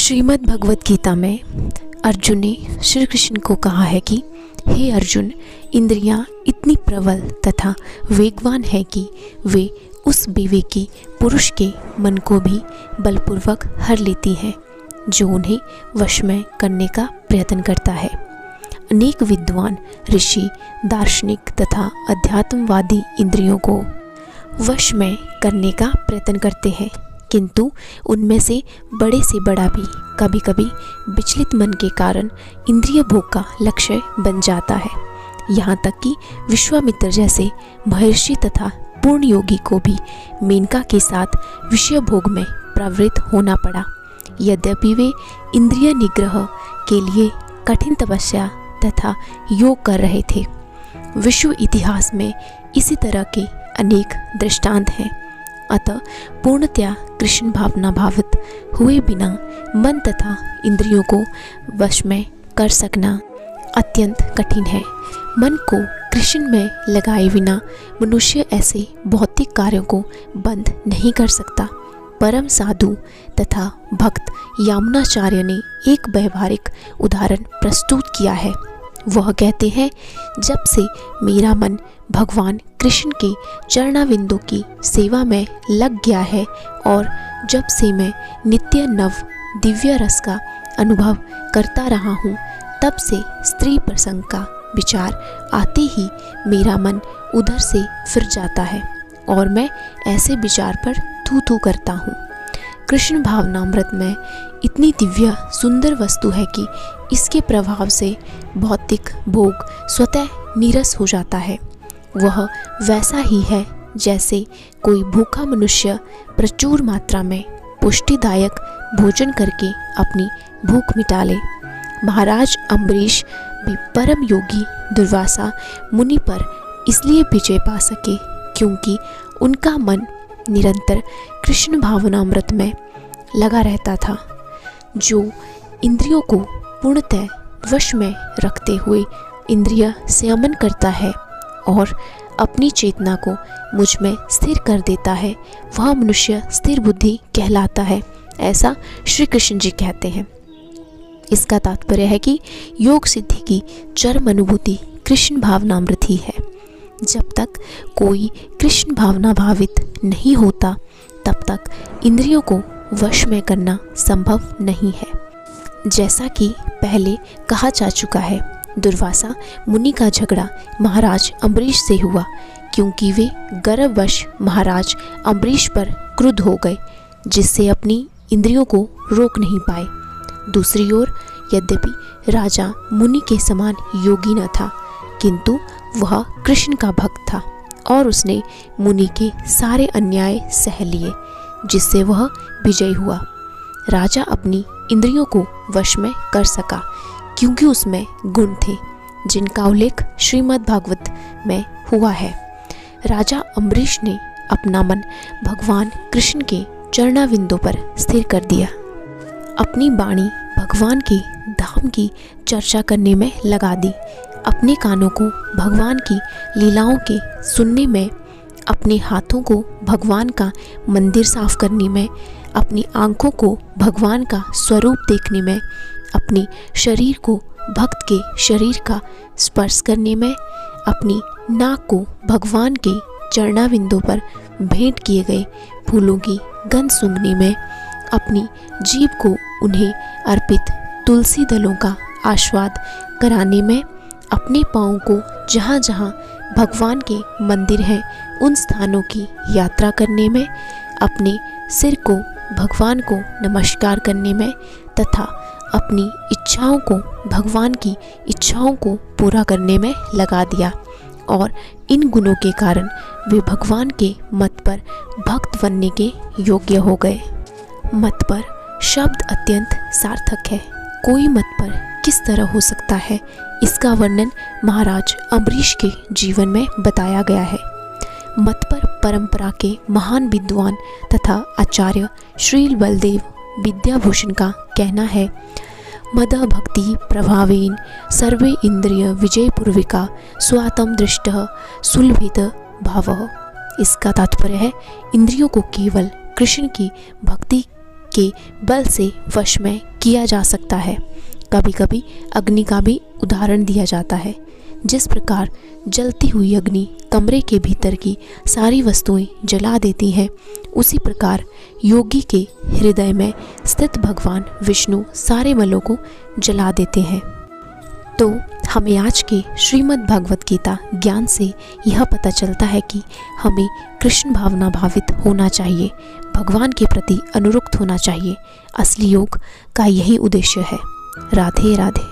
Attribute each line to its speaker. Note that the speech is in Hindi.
Speaker 1: श्रीमद् भगवत गीता में अर्जुन ने श्री कृष्ण को कहा है कि हे अर्जुन, इंद्रियां इतनी प्रबल तथा वेगवान है कि वे उस विवेकी पुरुष के मन को भी बलपूर्वक हर लेती हैं जो उन्हें वश में करने का प्रयत्न करता है। अनेक विद्वान ऋषि, दार्शनिक तथा अध्यात्मवादी इंद्रियों को वश में करने का प्रयत्न करते हैं, किंतु उनमें से बड़े से बड़ा भी कभी कभी विचलित मन के कारण इंद्रिय भोग का लक्ष्य बन जाता है। यहाँ तक कि विश्वामित्र जैसे महर्षि तथा पूर्ण योगी को भी मेनका के साथ विषय भोग में प्रवृत्त होना पड़ा। यद्यपि वे इंद्रिय निग्रह के लिए कठिन तपस्या तथा योग कर रहे थे। विश्व इतिहास में इसी तरह के अनेक दृष्टांत हैं। अतः पूर्णतया कृष्ण भावना भावित हुए बिना मन तथा इंद्रियों को वश में कर सकना अत्यंत कठिन है। मन को कृष्ण में लगाए बिना मनुष्य ऐसे भौतिक कार्यों को बंद नहीं कर सकता। परम साधु तथा भक्त यामुनाचार्य ने एक व्यवहारिक उदाहरण प्रस्तुत किया है। वह कहते हैं, जब से मेरा मन भगवान कृष्ण के चरणाविंदों की सेवा में लग गया है और जब से मैं नित्य नव दिव्य रस का अनुभव करता रहा हूँ, तब से स्त्री प्रसंग का विचार आते ही मेरा मन उधर से फिर जाता है और मैं ऐसे विचार पर थू थू करता हूँ। कृष्ण भावनामृत में इतनी दिव्य सुंदर वस्तु है कि इसके प्रभाव से भौतिक भोग स्वतः नीरस हो जाता है। वह वैसा ही है जैसे कोई भूखा मनुष्य प्रचुर मात्रा में पुष्टिदायक भोजन करके अपनी भूख मिटा ले। महाराज अम्बरीश भी परम योगी दुर्वासा मुनि पर इसलिए विजय पा सके क्योंकि उनका मन निरंतर कृष्ण भावनामृत में लगा रहता था। जो इंद्रियों को पूर्णतः वश में रखते हुए इंद्रिय संयमन करता है और अपनी चेतना को मुझ में स्थिर कर देता है, वह मनुष्य स्थिर बुद्धि कहलाता है, ऐसा श्री कृष्ण जी कहते हैं। इसका तात्पर्य है कि योग सिद्धि की चरम अनुभूति कृष्ण भावनामृत ही है। जब तक कोई कृष्ण भावना भावित नहीं होता, तब तक इंद्रियों को वश में करना संभव नहीं है। जैसा कि पहले कहा जा चुका है, दुर्वासा मुनि का झगड़ा महाराज अम्बरीश से हुआ क्योंकि वे गर्ववश महाराज अम्बरीश पर क्रुद्ध हो गए, जिससे अपनी इंद्रियों को रोक नहीं पाए। दूसरी ओर यद्यपि राजा मुनि के समान योगी न था, किंतु वह कृष्ण का भक्त था और उसने मुनि के सारे अन्याय सह लिए, जिससे वह विजयी हुआ। राजा अपनी इंद्रियों को वश में कर सका क्योंकि उसमें गुण थे जिनका उल्लेख श्रीमद् भागवत में हुआ है। राजा अम्बरीश ने अपना मन भगवान कृष्ण के चरणाविंदों पर स्थिर कर दिया। अपनी वाणी भगवान के धाम की चर्चा करने में लगा दी, अपने कानों को भगवान की लीलाओं के सुनने में, अपने हाथों को भगवान का मंदिर साफ करने में, अपनी आँखों को भगवान का स्वरूप देखने में, अपने शरीर को भक्त के शरीर का स्पर्श करने में, अपनी नाक को भगवान के चरणाविंदों पर भेंट किए गए फूलों की गंध सूंघने में, अपनी जीभ को उन्हें अर्पित तुलसी दलों का आस्वाद कराने में, अपने पाँव को जहाँ जहाँ भगवान के मंदिर हैं उन स्थानों की यात्रा करने में, अपने सिर को भगवान को नमस्कार करने में तथा अपनी इच्छाओं को भगवान की इच्छाओं को पूरा करने में लगा दिया। और इन गुणों के कारण वे भगवान के मत पर भक्त बनने के योग्य हो गए। मत पर शब्द अत्यंत सार्थक है। कोई मत पर किस तरह हो सकता है, इसका वर्णन महाराज अम्बरीश के जीवन में बताया गया है। मत पर परंपरा के महान विद्वान तथा आचार्य श्रील बलदेव विद्याभूषण का कहना है, मद भक्ति प्रभावेन सर्वे इंद्रिय विजय पूर्विका स्वातम दृष्ट सुलभित भाव। इसका तात्पर्य है, इंद्रियों को केवल कृष्ण की भक्ति के बल से वश में किया जा सकता है। कभी कभी अग्नि का भी उदाहरण दिया जाता है। जिस प्रकार जलती हुई अग्नि कमरे के भीतर की सारी वस्तुएं जला देती है, उसी प्रकार योगी के हृदय में स्थित भगवान विष्णु सारे मलों को जला देते हैं। तो हमें आज के श्रीमद् भगवत गीता ज्ञान से यह पता चलता है कि हमें कृष्ण भावना भावित होना चाहिए, भगवान के प्रति अनुरक्त होना चाहिए। असली योग का यही उद्देश्य है। राधे राधे।